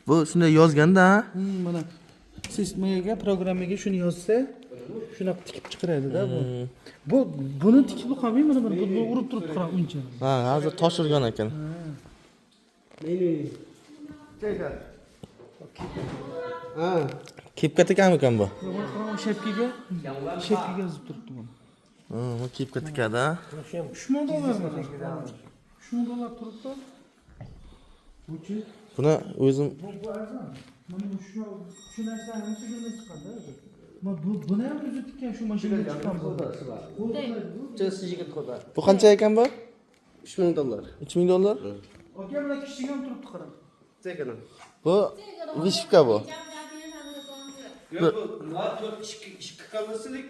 Bu shunday yozganda, Mana sistemaga, programmaga shuni yozsa, shunaqa tikib chiqaradi-da bu. Buni tikib qolmay, mana buni urib turibdi qara uncha. ha, hozir tosh urgan ekan. Ha. Kepka tekanmikan bu? Shapkaga yozib turibdi buni. Ha, bu kepka tekadi. $3,000. $3,000 turibdi. Buchi. Buni o'zim Bu arzon. Mana shu narsani tugundan chiqadi. Buni ham o'zi tikkan shu mashinaga chiqqan bu. Bu qancha ekan bu? $3,000. $3,000? Aka bilan kishiga ham turibdi qara. Tekana. Bu vishka bu. Yo'q, bu 2 kalmaslik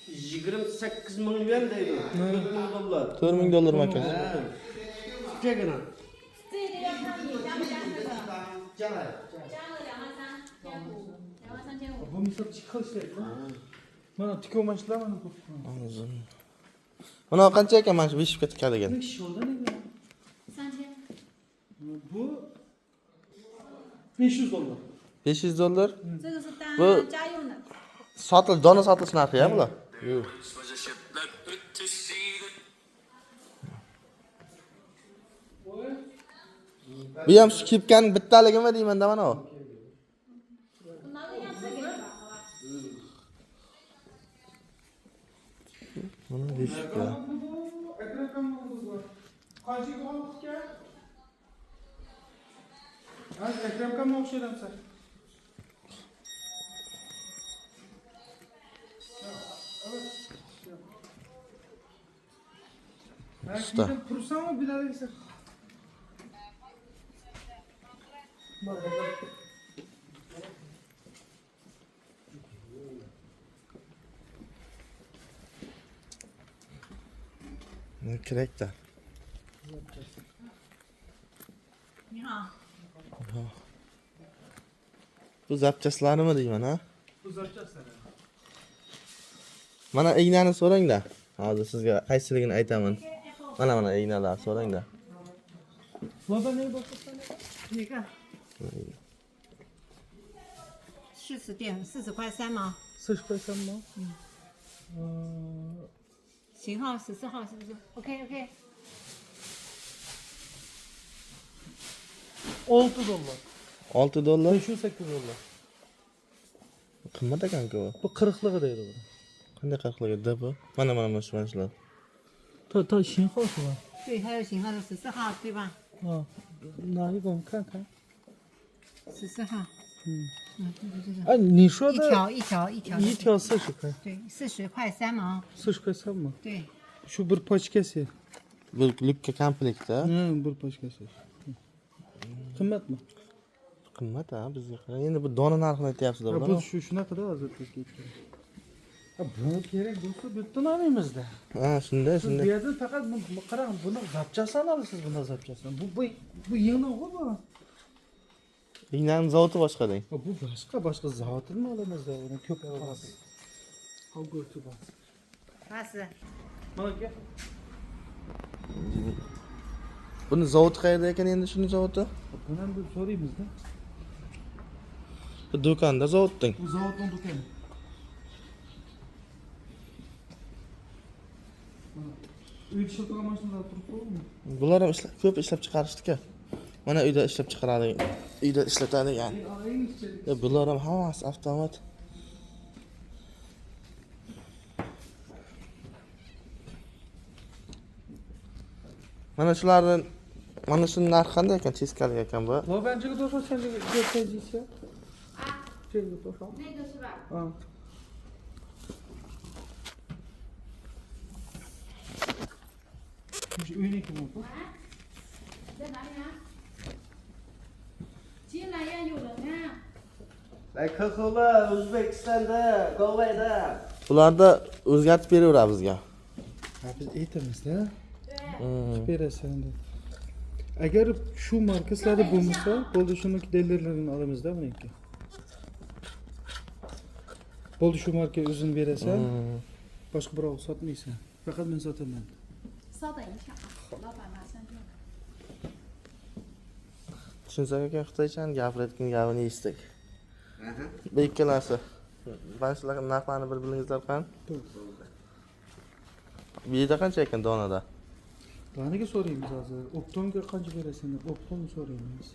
28,000 yuan deydi. $4,000. $4,000 ekan. Tekana. Bu misol chiqishlaydi. Mana tikuv mashinalar mana bu. Mana qancha ekan mana shu vishka tikadigan? Bu $500. $500? 这个是当不家用的。 dona sotilish narxi ya bular? Yo'q. Bu ham shu kepkaning bittaligimi deyman-da mana u. 拿个样子给你吧，好吧？ Mana vishka. Ekran kamerasi bor. Qanchaga olibdi? Ha, ekran kamerasi o'xshayapsa. Usta. Tursanmi bilaversa? Ne kerak da. 你好， Bu zapchastlarimi deyman ha? Uzatchaslar. Mana ignani so'rang-da. Hozir sizga qaysiligini aytaman. Mana ignalar so'rang-da. Baba ne bakıyorsun? 哪个？40.40块3毛， Sıç koysam mı? 型号14号是不是？OK OK， $6. $6. $508. Qimmat ekan-ku. Bu 40'lığı deydi bu. Qanday qilganda bu? Mana shu mashlar. Ta 型号是吧？对，还有型号的14号，对吧啊，哪一种看看？14号，对对对，哎，你说一的条一条一条，一条40块对，40块3毛， 40 块3mı? 对， Şu bir paçkesi. Bu lukka komplektda. Bir paçkesi. Kıymet mi? Qimmat ha bizga. Endi bu dona narxini aytyapsizlar Ya bular. bu şuna kadar hazır Türkiye. Ya bunu gerek bo'lsa bitta olamizda. Ha, shunday, Siz bu shunday. yerdan faqat qarang, buni zapchasini olasiz, buni zapchasini. Bu yengil bu. Ignaning zavodi boshqa deng. Bu başka zavodini olamizda, uni ko'p olasiz. Hogurtu bas. 80， Mana ke. Buni zavod qayerda ekan endi shuni zavodi? Buni ham bir so'raymizda. Bu do'konda zavod deng. Bu zavodning do'koni. Uy ishlatgan mashinalar turibdi-mi? Bular ham ko'p ishlab chiqarishdi-ku. Mana uyda ishlab chiqaradi. Uyda ishlatadi yani. Ya bular ham hammasi avtomat. Mana shularning mana shuning narxi qanday ekan? Teskari ekan bu. Bu bence de doşa sen de göstereceğiz ya. Şey de doşa. 那个是吧？ Ha. Şu öyle ki bu. 在哪里啊？进来呀，有人啊！ Kokola, O'zbekistonda, Gobayda. Bularda o'zgartib beraveradi bizga. Ha biz etimizda. 对， Beresen de. Agar shu marka sizlarda bo'lmasa, bo'ldi shuni delillarni olamizda buniki. Bo'ldi shu marka o'zini berasan, boshqa birov sotmaysan. Faqat men sotaman. 稍等一下啊，老板马上就来。tushunsak ekan xitoychani gapirayotgan gapini eshitdik. Aha. Bu ikkalasi. Mana shularga narxlarni bir bilingizlar qani? Bu yerda qancha ekan donada? Baniga so'raymiz hozir. Optomga qancha berasan deb optomni so'raymiz.